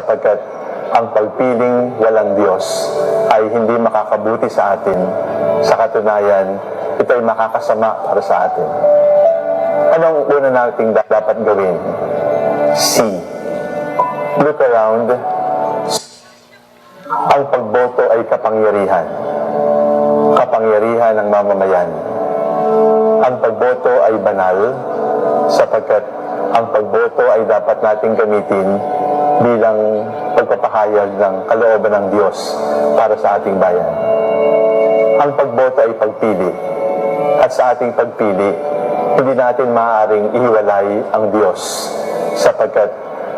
sapagkat ang pagpiling walang Diyos ay hindi makakabuti sa atin. Sa katunayan, ito ay makakasama para sa atin. Anong una nating dapat gawin? C. Look around. Ang pagboto ay kapangyarihan. Kapangyarihan ng mamamayan. Ang pagboto ay banal sapagkat ang pagboto ay dapat nating gamitin bilang pagpapahayag ng kalooban ng Diyos para sa ating bayan. Ang pagboto ay pagpili. At sa ating pagpili, hindi natin maaaring ihiwalay ang Diyos sapagkat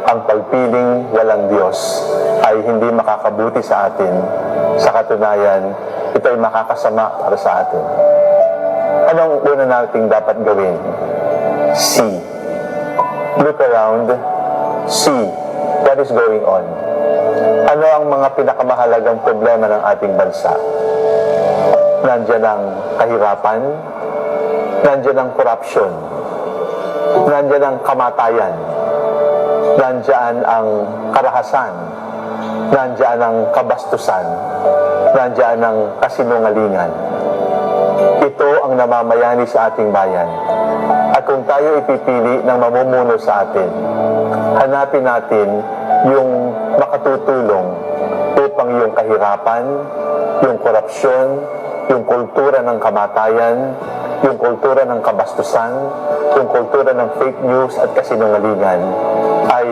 ang pagpiling walang Diyos ay hindi makakabuti sa atin. Sa katunayan, ito ay makakasama para sa atin. Anong una nating dapat gawin? C. Look around. See what is going on. Ano ang mga pinakamahalagang problema ng ating bansa? Nandiyan ang kahirapan, nandiyan ang korupsyon, nandiyan ang kamatayan, nandiyan ang karahasan, nandiyan ang kabastusan, nandiyan ang kasinungalingan. Ito ang namamayani sa ating bayan. At kung tayo ipipili ng mamumuno sa atin, hanapin natin yung makatutulong upang yung kahirapan, yung korupsyon, yung kultura ng kamatayan, yung kultura ng kabastusan, yung kultura ng fake news at kasinungalingan ay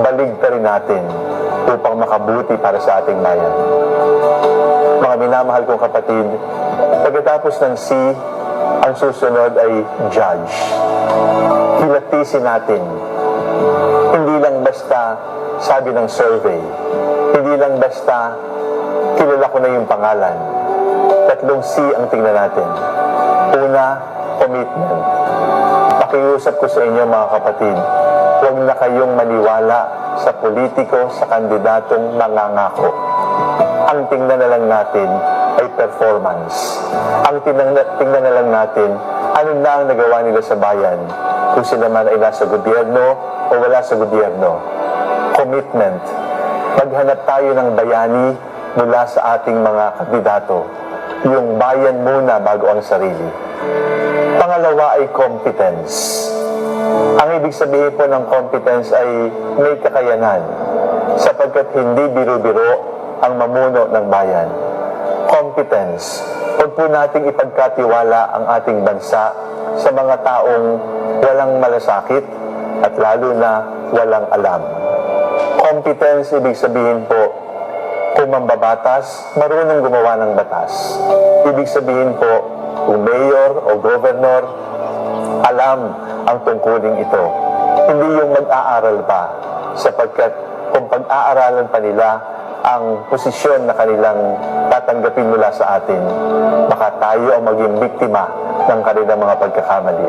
baligtarin natin upang makabuti para sa ating bayan. Mga minamahal kong kapatid, pagkatapos ng C, ang susunod ay judge. Hilatisin natin. Hindi lang basta sabi ng survey. Hindi lang basta kilala ko na yung pangalan. Tatlong C ang tingnan natin. Una, commitment. Pakiusap ko sa inyo mga kapatid, huwag na kayong maniwala sa politiko, sa kandidatong nangangako. Ang tingnan na lang natin ay performance. Ang tingnan na lang natin, ano na ang nagawa nila sa bayan, kung sila man ay nasa gobyerno o wala sa gobyerno. Commitment. Maghanap tayo ng bayani mula sa ating mga kandidato. Yung bayan muna bago ang sarili. Pangalawa ay competence. Ang ibig sabihin po ng competence ay may kakayanan sapagkat hindi biro-biro ang mamuno ng bayan. Competence. Huwag po nating ipagkatiwala ang ating bansa sa mga taong walang malasakit at lalo na walang alam. Competence, ibig sabihin po, kung mambabatas, marunong gumawa ng batas. Ibig sabihin po, kung mayor o governor, alam ang tungkulin ito. Hindi yung mag-aaral pa, sapagkat kung pag-aaralan pa nila ang posisyon na kanilang tatanggapin mula sa atin, baka tayo ang maging biktima ng kanilang mga pagkakamali.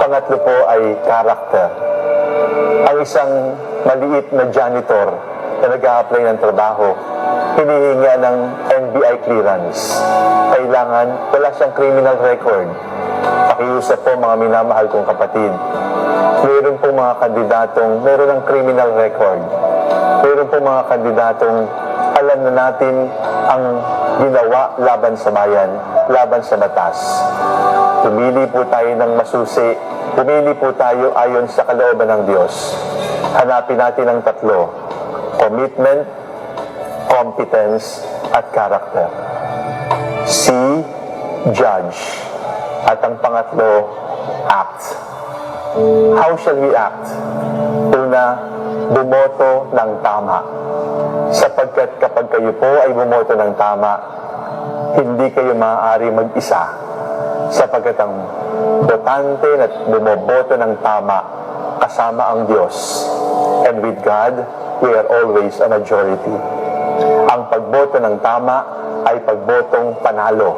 Pangatlo po ay character. Ang isang maliit na janitor na nag-a-apply ng trabaho, hinihinga ng NBI clearance. Kailangan, wala siyang criminal record. Pakiusap po mga minamahal kong kapatid. Meron po mga kandidatong meron ng criminal record. Meron po mga kandidatong alam na natin ang ginawa laban sa bayan, laban sa batas. Pumili po tayo ng masusi. Pumili po tayo ayon sa kalooban ng Diyos. Hanapin natin ang tatlo. Commitment, competence, at character. C, judge. At ang pangatlo, act. How shall we act? Una, bumoto ng tama. Sapagkat kapag kayo po ay bumoto ng tama, hindi kayo maaari mag-isa. Sapagkat ang botante na bumoboto ng tama, kasama ang Diyos. And with God, we are always a majority. Ang pagboto ng tama ay pagbotong panalo.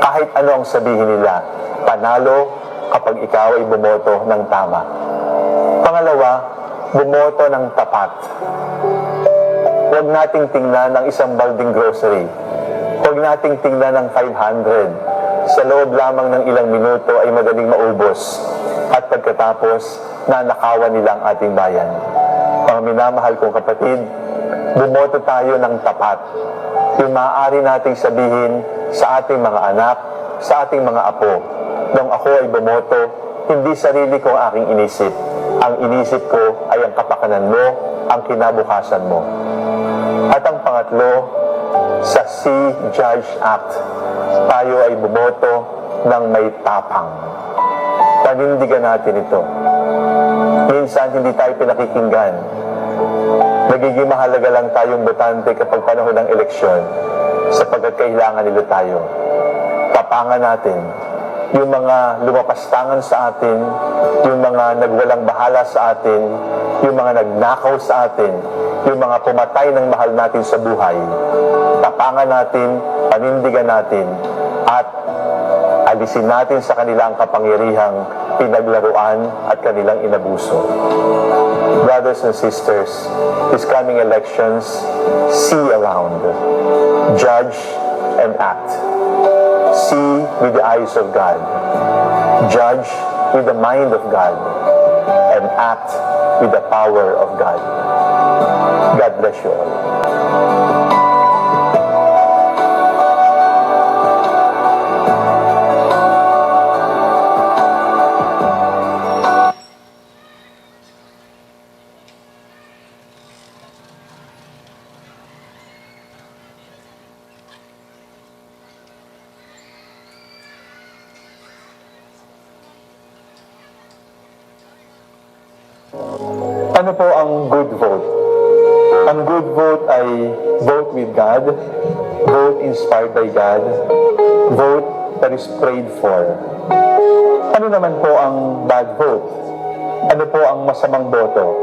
Kahit ano ang sabihin nila, panalo kapag ikaw ay bumoto ng tama. Pangalawa, bumoto ng tapat. Huwag nating tingnan ng isang balding grocery. Huwag nating tingnan ng 500. Sa loob lamang ng ilang minuto ay madaling maubos. At pagkatapos, nanakawan nila ang ating bayan. Mga minamahal kong kapatid, bumoto tayo ng tapat. Yung maaari nating sabihin sa ating mga anak, sa ating mga apo, nung ako ay bumoto, hindi sarili ko ang aking inisip. Ang inisip ko ay ang kapakanan mo, ang kinabukasan mo. At ang pangatlo, sa C-Judge Act, tayo ay bumoto ng may tapang. Panindigan natin ito. Minsan hindi tayo pinakikinggan. Nagiging mahalaga lang tayong botante kapag panahon ng eleksyon sapagkat kailangan nila tayo. Tapangan natin yung mga lumapastangan sa atin, yung mga nagwalang bahala sa atin, yung mga nagnakaw sa atin, yung mga pumatay ng mahal natin sa buhay. Tapangan natin, panindigan natin, at alisin natin sa kanila ang kapangyarihang pinaglaruan at kanilang inabuso. Brothers and sisters, these coming elections, see around, judge and act. See with the eyes of God, judge with the mind of God, and act with the power of God. God bless you all. Ano po ang good vote? Ang good vote ay vote with God, vote inspired by God, vote that is prayed for. Ano naman po ang bad vote? Ano po ang masamang boto?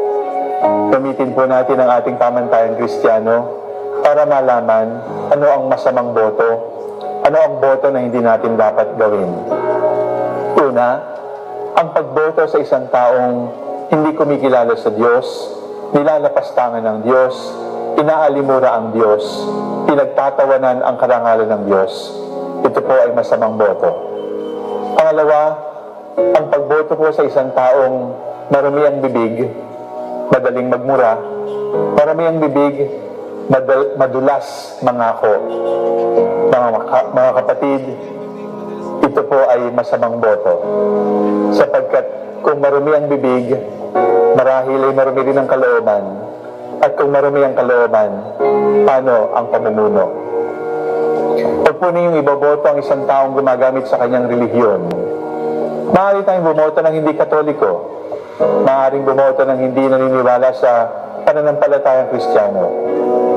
Gamitin po natin ang ating pamantayang Kristiyano para malaman ano ang masamang boto, ano ang boto na hindi natin dapat gawin. Una, ang pagboto sa isang taong hindi kumikilala sa Diyos, nilalapastangan ng Diyos, inaalimura ang Diyos, pinagtatawanan ang karangalan ng Diyos. Ito po ay masamang boto. Pangalawa, ang pagboto po sa isang taong marumi ang bibig, madaling magmura, marumi ang bibig, madulas mangako. Mga kapatid, ito po ay masamang boto. Sapagkat kung marumi ang bibig, marahil ay marumi rin ang kalooban. At kung marumi ang kalooban, paano ang pamumuno? Huwag po ninyong iboboto ang isang taong gumagamit sa kanyang relihiyon. Maaari tayong bumoto ng hindi katoliko. Maaaring bumoto ng hindi naniniwala sa pananampalatayang Kristiyano.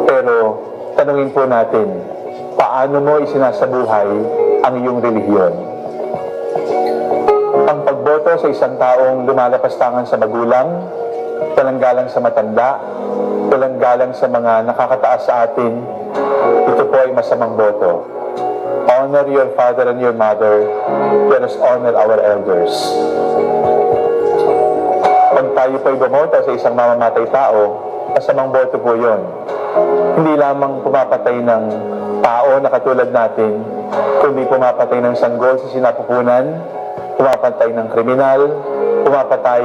Pero tanungin po natin, paano mo isinasabuhay ang iyong relihiyon? Ang pagboto sa isang taong lumalapastangan sa magulang, walang galang sa matanda, walang galang sa mga nakakataas sa atin, ito po ay masamang boto. Honor your father and your mother, let us honor our elders. Pag tayo po ay bumoto sa isang mamamatay tao, masamang boto po yun. Hindi lamang pumapatay ng tao na katulad natin, kundi pumapatay ng sanggol sa sinapupunan, pumapatay ng kriminal, pumapatay,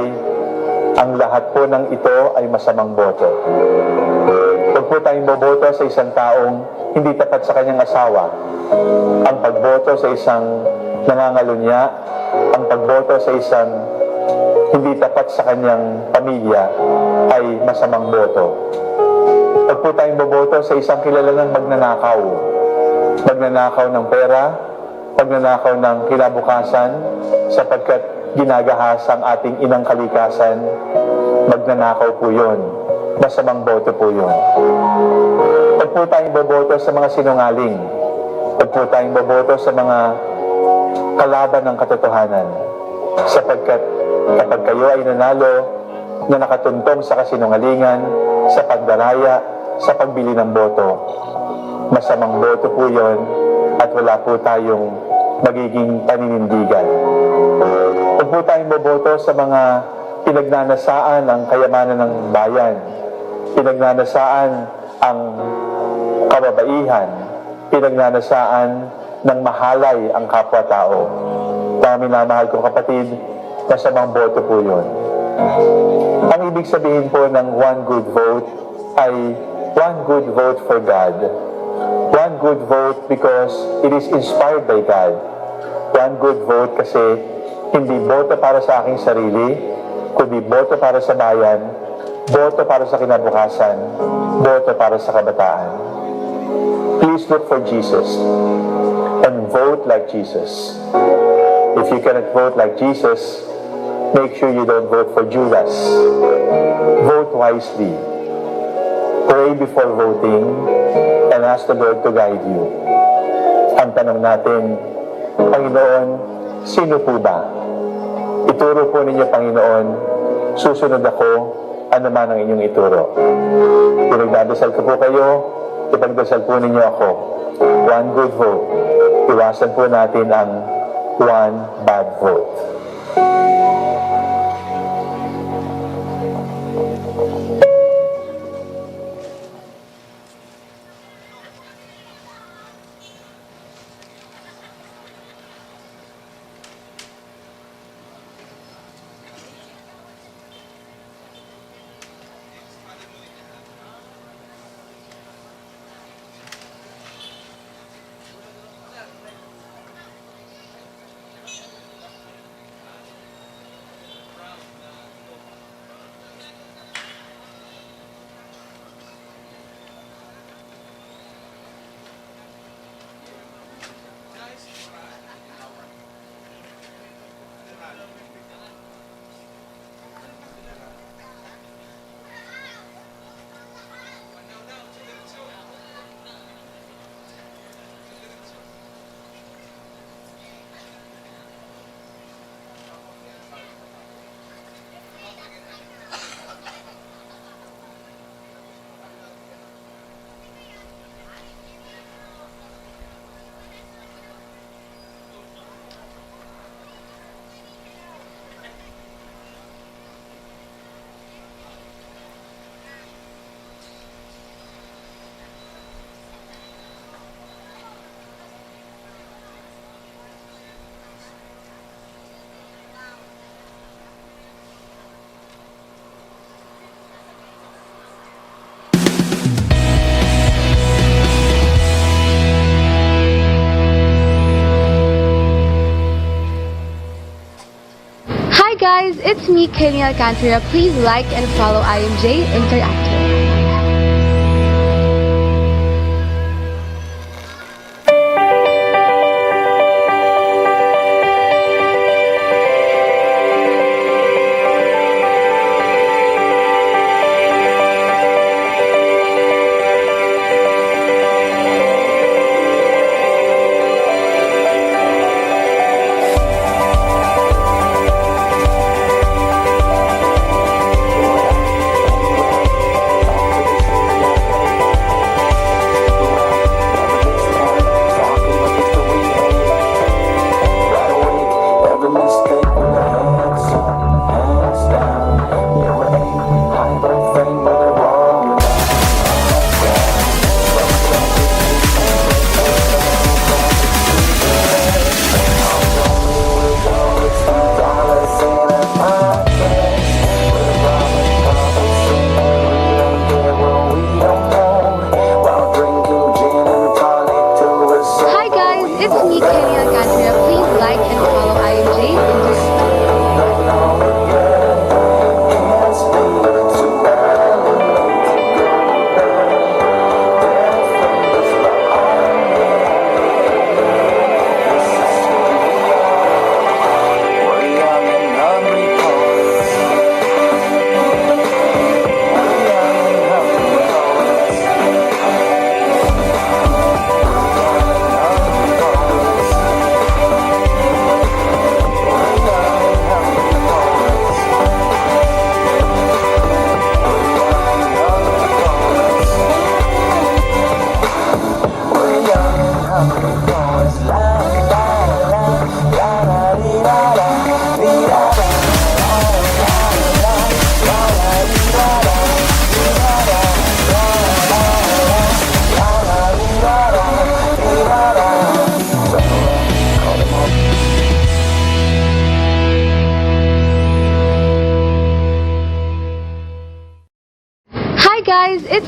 ang lahat po ng ito ay masamang boto. Huwag po tayong boboto sa isang taong hindi tapat sa kanyang asawa. Ang pagboto sa isang nangangalunya, ang pagboto sa isang hindi tapat sa kanyang pamilya ay masamang boto. Huwag po tayong boboto sa isang kilalang magnanakaw. Magnanakaw ng pera, magnanakaw ng kinabukasan, sapagkat ginagahas ang ating inang kalikasan, magnanakaw po yun. Masamang boto po yun. Huwag po tayong boboto sa mga sinungaling. Huwag po tayong boboto sa mga kalaban ng katotohanan. Sapagkat kapag kayo ay nanalo na nakatuntong sa kasinungalingan, sa pagdaraya, sa pagbili ng boto, masamang boto po yun at wala po tayong magiging paninindigan. Huwag po tayong boboto sa mga pinagnanasaan ang kayamanan ng bayan, pinagnanasaan ang kababaihan, pinagnanasaan ng mahalay ang kapwa-tao. Mga minamahal kong kapatid, masamang boto po yun. Ang ibig sabihin po ng one good vote ay one good vote for God. One good vote because it is inspired by God. One good vote kasi hindi boto para sa aking sarili, kundi boto para sa bayan, boto para sa kinabukasan, boto para sa kabataan. Please look for Jesus and vote like Jesus. If you cannot vote like Jesus, make sure you don't vote for Judas. Vote wisely. Pray before voting and ask the Lord to guide you. Ang tanong natin, Panginoon, sino po ba? Ituro po ninyo, Panginoon, susunod ako, ano man ang inyong ituro. Kung nagdadasal ko po kayo, ipagdasal po ninyo ako. One good vote. Iwasan po natin ang one bad vote. Hi guys, it's me, Kenny Alcantara. Please like and follow IMJ Interactive.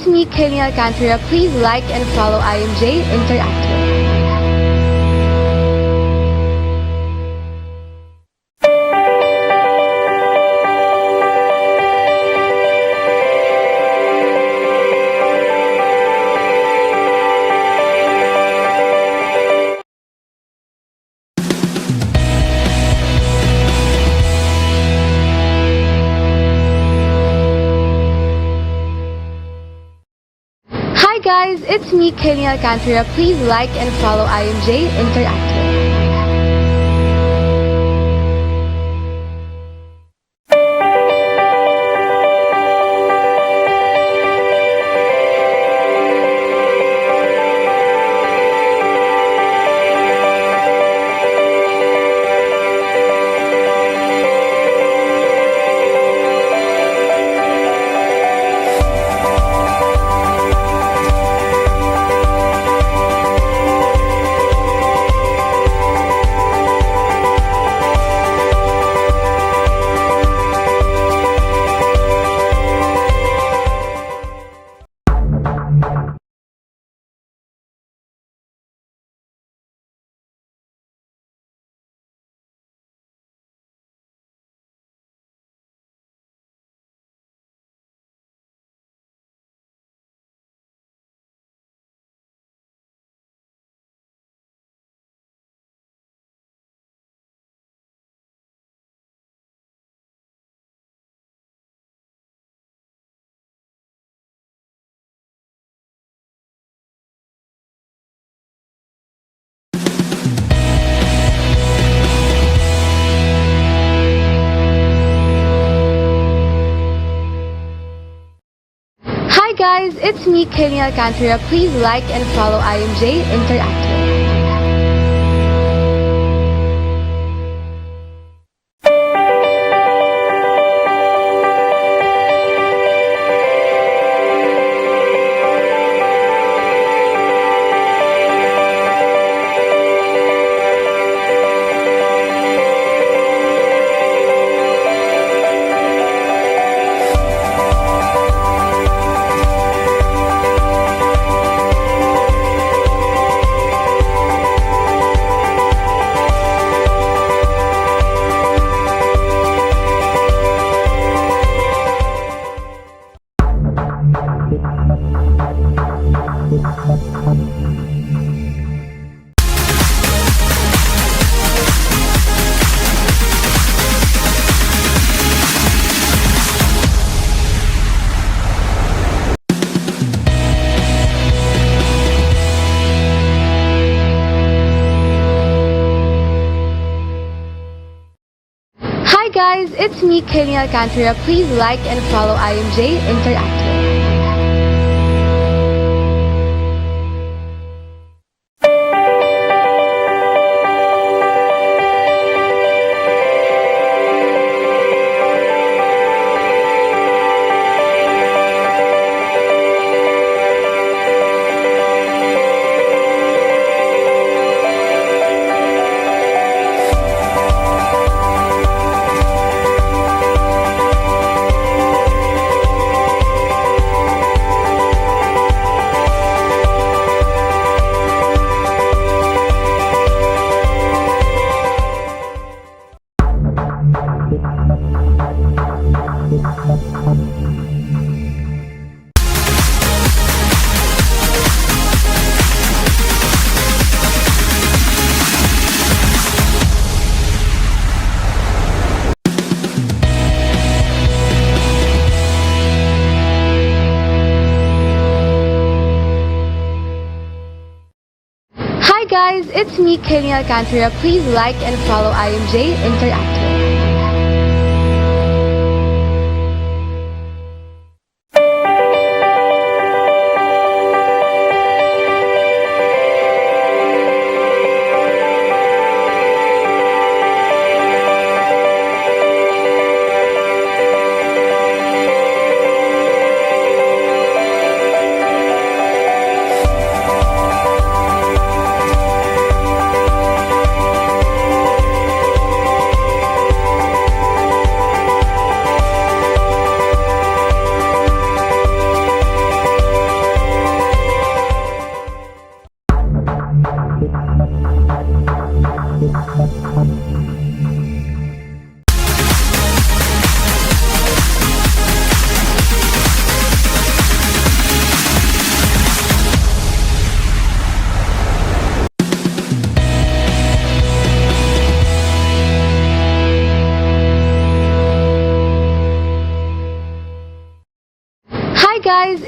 it's me, Kenya Alcantara. Please like and follow IMJ Interactive. Hi guys, it's me, Kenya Alcantara. Please like and follow IMJ Interactive. Hi guys, it's me, Kenya Alcantara. Please like and follow IMJ Interactive. Hi guys, it's me, Kenya Alcantara. Please like and follow IMJ Interactive. Hi guys, it's me, Kenya Alcantara. Please like and follow IMJ Interactive.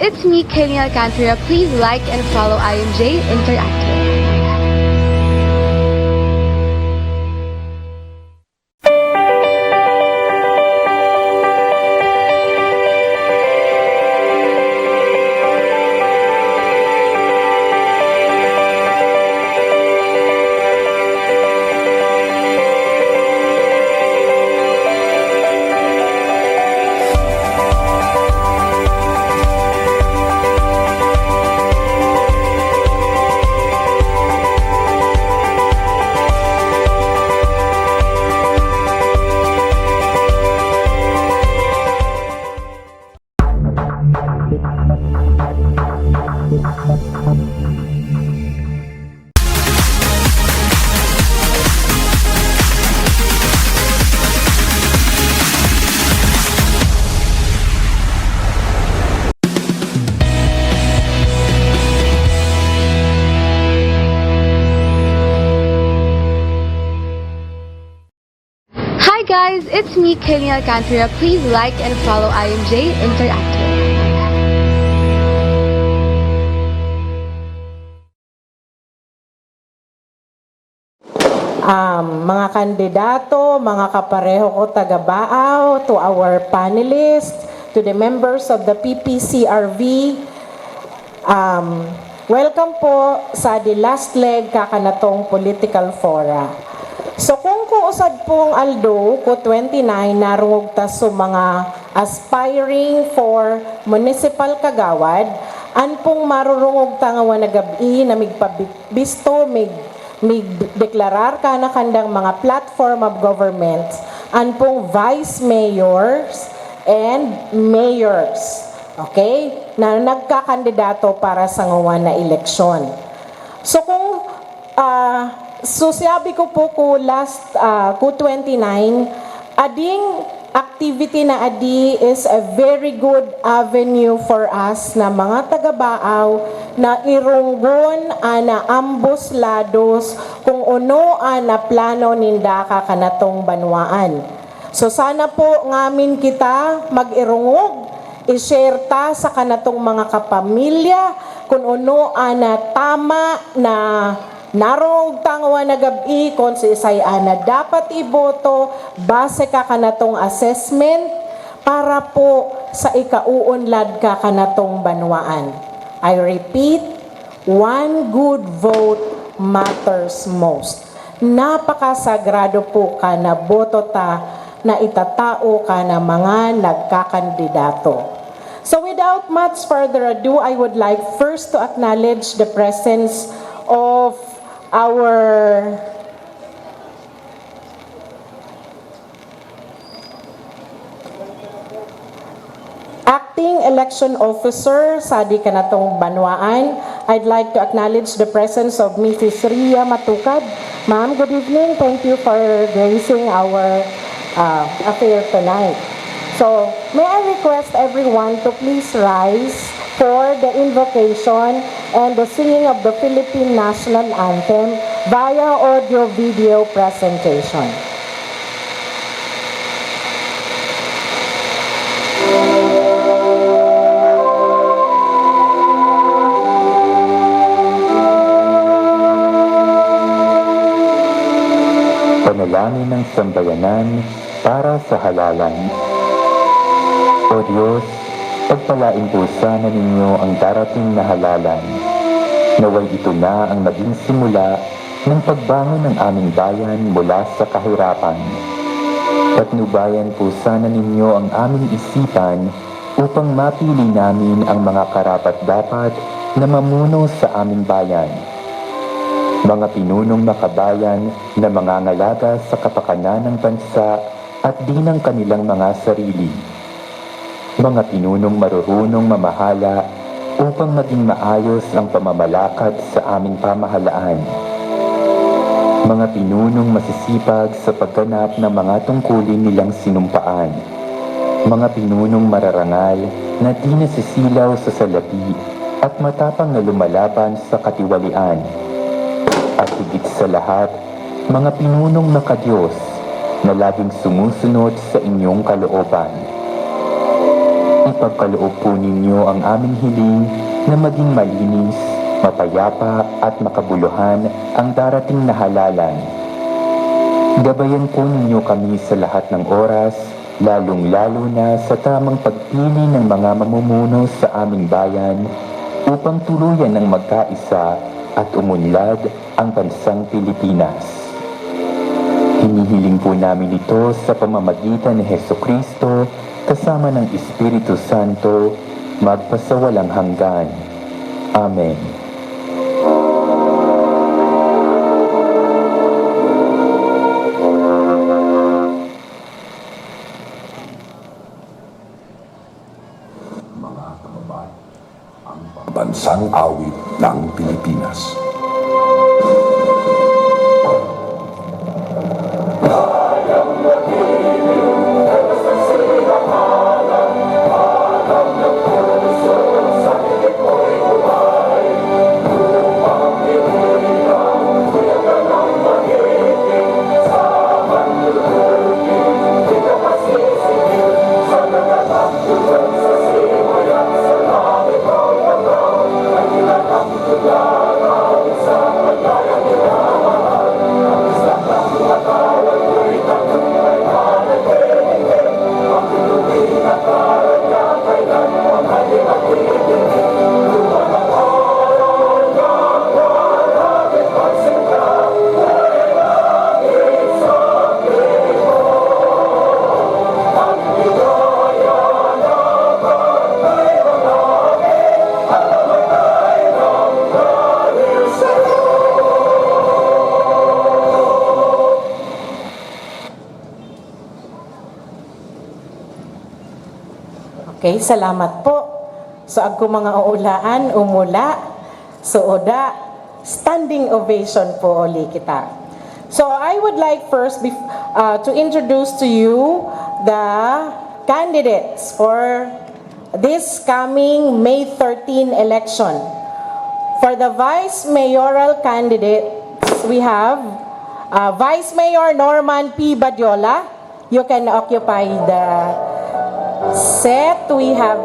it's me, Kenny Alcantara. Please like and follow IMJ Interactive. Hi guys, it's me, Kenny Alcantara. Please like and follow IMJ Interactive. Mga kandidato, mga kapareho ko taga Baao, to our panelists, to the members of the PPCRV, welcome po sa the last leg kakanatong political fora. So kung kuusad pong Aldo, ko 29, narungog ta so mga aspiring for municipal kagawad, an pong marurungog ta nga wanagabi na migpabisto, deklarar ka na kandang mga platform of governments, an pong vice mayors and mayors, okay, na nagkakandidato para sa ngawan na eleksyon. So kung so sabi ko po ko last ko 29, ading activity na adi is a very good avenue for us na mga taga-Baao na irunggon na ambos lados kung uno na plano ninda ka kanatong banwaan. So sana po ngamin kita mag-irungog, i-share ta sa kanatong mga kapamilya kung uno na tama na narong tangwa na gabi kung si Isaya dapat iboto base ka kanatong assessment para po sa ikauunlad ka kanatong banwaan. I repeat, one good vote matters most. Napakasagrado po ka na boto ta na itatao ka na mga nagkakandidato. So without much further ado, I would like first to acknowledge the presence of our acting election officer sa di kanatong banwaan. I'd like to acknowledge the presence of Mrs. Ria Matukad. Ma'am, good evening. Thank you for gracing our affair tonight. So, may I request everyone to please rise for the invocation and the singing of the Philippine National Anthem via audio-video presentation. Panalangin ng sambayanan para sa halalan. O Diyos, pagpalain po sana ninyo ang darating na halalan. Naway ito na ang maging simula ng pagbangon ng aming bayan mula sa kahirapan. Patnubayan po sana ninyo ang aming isipan upang mapili namin ang mga karapat-dapat na mamuno sa aming bayan. Mga pinunong makabayan na mangangalaga sa kapakanan ng bansa at di ng kanilang mga sarili. Mga pinunong marurunong mamahala upang maging maayos ang pamamalakad sa aming pamahalaan. Mga pinunong masisipag sa pagganap ng mga tungkulin nilang sinumpaan. Mga pinunong mararangal na di nasisilaw sa salapi at matapang na lumalaban sa katiwalian. At higit sa lahat, mga pinunong makadiyos na laging sumusunod sa inyong kalooban. ipagkaloob po ninyo ang aming hiling na maging malinis, mapayapa at makabuluhan ang darating na halalan. Gabayan po ninyo kami sa lahat ng oras, lalong-lalo na sa tamang pagpili ng mga mamumuno sa aming bayan upang tuluyan ng magkaisa at umunlad ang bansang Pilipinas. Hinihiling po namin ito sa pamamagitan ni Hesukristo kasama ng Espiritu Santo magpasawalang hanggan. Amen. Bansang awit ng Pilipinas. Okay, salamat po. So, agko mga uulaan, umula, suoda, standing ovation po uli kita. So, I would like first to introduce to you the candidates for this coming May 13 election. For the Vice Mayoral candidates, we have Vice Mayor Norman P. Badiola. You can occupy the set. We have